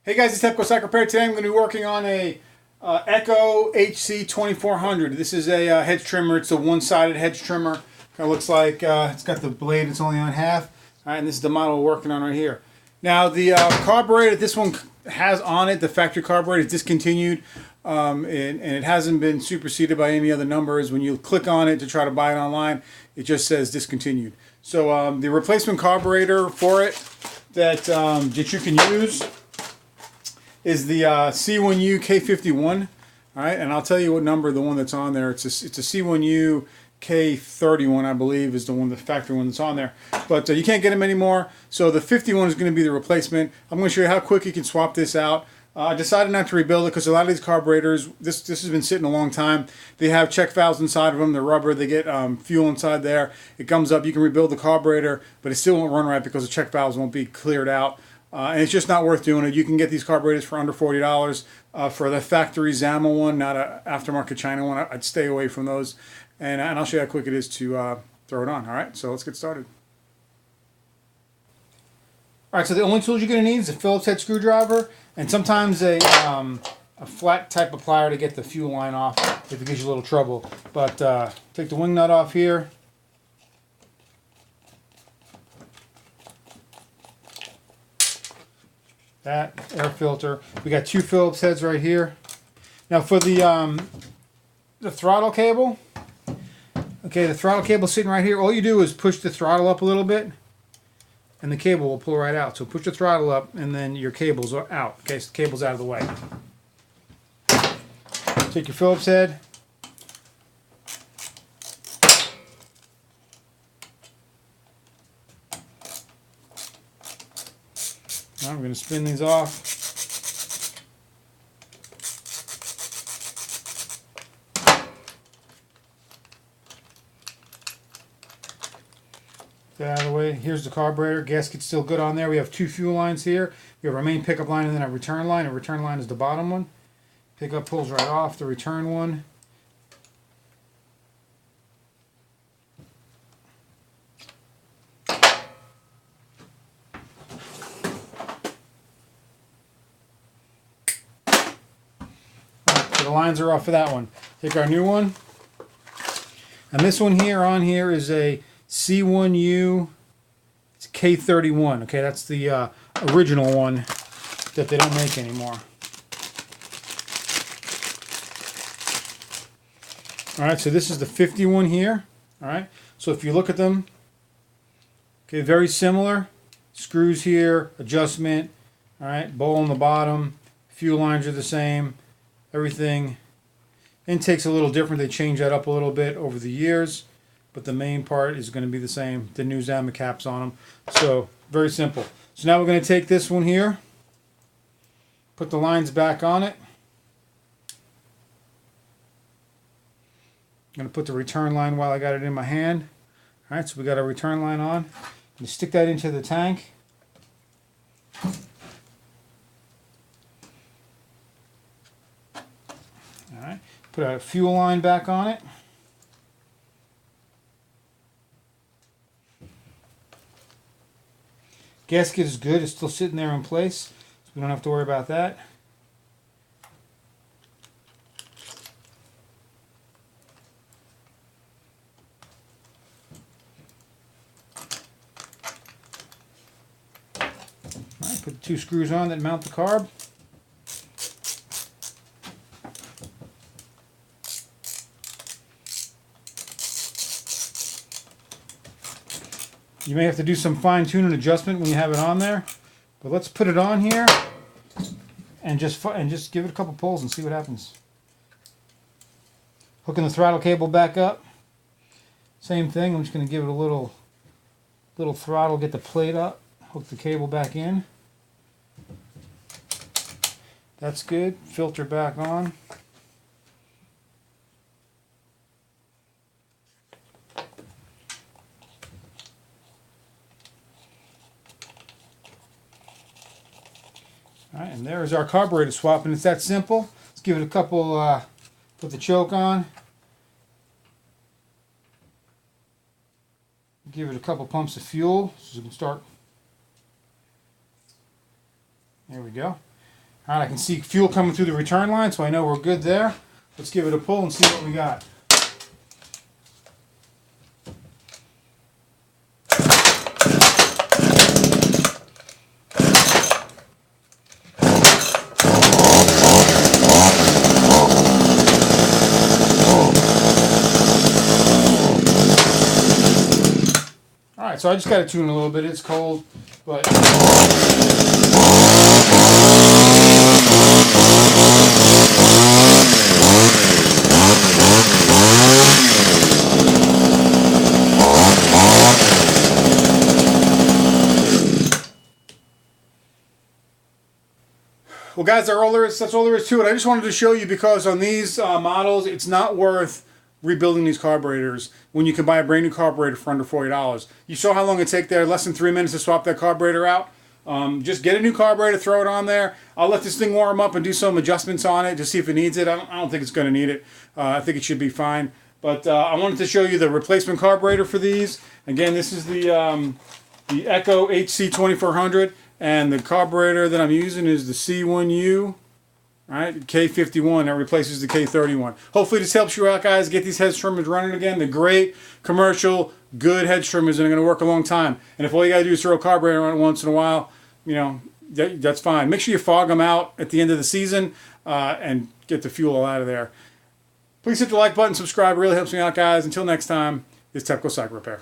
Hey guys, it's Echo HC2400. Today I'm going to be working on a Echo HC2400. This is a hedge trimmer. It's a one-sided hedge trimmer. Kind of looks like it's got the blade. It's only on half. All right, and this is the model we're working on right here. Now the carburetor this one has on it, the factory carburetor is discontinued, and it hasn't been superseded by any other numbers. When you click on it to try to buy it online, it just says discontinued. So the replacement carburetor for it that you can use is the C1U K51, all right, and I'll tell you what number the one that's on there. It's a C1U K31, I believe, is the factory one that's on there. But you can't get them anymore, so the 51 is going to be the replacement. I'm going to show you how quick you can swap this out. I decided not to rebuild it because a lot of these carburetors, this has been sitting a long time. They have check valves inside of them. They're rubber. They get fuel inside there. It comes up. You can rebuild the carburetor, but it still won't run right because the check valves won't be cleared out. And it's just not worth doing it. You can get these carburetors for under $40 for the factory Zama one, not an aftermarket China one. I'd stay away from those. And I'll show you how quick it is to throw it on. All right, so let's get started. All right, so the only tools you're going to need is a Phillips head screwdriver and sometimes a flat type of plier to get the fuel line off if it gives you a little trouble. But take the wing nut off here. That air filter. We got two Phillips heads right here. Now for the throttle cable. Okay, the throttle cable sitting right here. All you do is push the throttle up a little bit, and the cable will pull right out. So push the throttle up, and then your cables are out. Okay, so the cable's out of the way. Take your Phillips head. Now I'm going to spin these off. Get out of the way. Here's the carburetor. Gasket's still good on there. We have two fuel lines here. We have our main pickup line and then a return line. A return line is the bottom one. Pickup pulls right off. The return one. The lines are off for that one. Take our new one. And this one here on here is a C1U K31. Okay, that's the original one that they don't make anymore. Alright, so this is the 51 here. Alright, so if you look at them, okay, very similar. Screws here, adjustment. Alright, bowl on the bottom. Fuel lines are the same. Everything. Intake's a little different. They changed that up a little bit over the years, but the main part is going to be the same. The new Zama caps on them. So very simple. So now we're going to take this one here, put the lines back on it. I'm going to put the return line while I got it in my hand. All right, so we got our return line on. You stick that into the tank. Alright, put a fuel line back on it. Gasket is good, it's still sitting there in place, so we don't have to worry about that. Alright, put the two screws on that mount the carb. You may have to do some fine-tuning adjustment when you have it on there, but let's put it on here and just give it a couple pulls and see what happens. Hooking the throttle cable back up, same thing. I'm just going to give it a little throttle, get the plate up, hook the cable back in. That's good. Filter back on. Alright, and there's our carburetor swap, and it's that simple. Let's give it a couple, put the choke on. Give it a couple pumps of fuel so we can start. There we go. All right, I can see fuel coming through the return line, so I know we're good there. Let's give it a pull and see what we got. All right, so I just got to tune a little bit. It's cold, but... Well, guys, that's all there is to it. I just wanted to show you because on these models, it's not worth rebuilding these carburetors when you can buy a brand new carburetor for under $40. You saw how long it take there, less than 3 minutes to swap that carburetor out. Just get a new carburetor, throw it on there. I'll let this thing warm up and do some adjustments on it to see if it needs it. I don't think it's going to need it. I think it should be fine. But I wanted to show you the replacement carburetor for these. Again, this is the Echo HC2400. And the carburetor that I'm using is the C1U, right? K51, that replaces the K31. Hopefully this helps you out, guys. Get these hedge trimmers running again. They're great, commercial, good hedge trimmers, and they're going to work a long time. And if all you got to do is throw a carburetor on it once in a while, you know, that's fine. Make sure you fog them out at the end of the season and get the fuel all out of there. Please hit the like button, subscribe. It really helps me out, guys. Until next time, it's TEPCO Cycle Repair.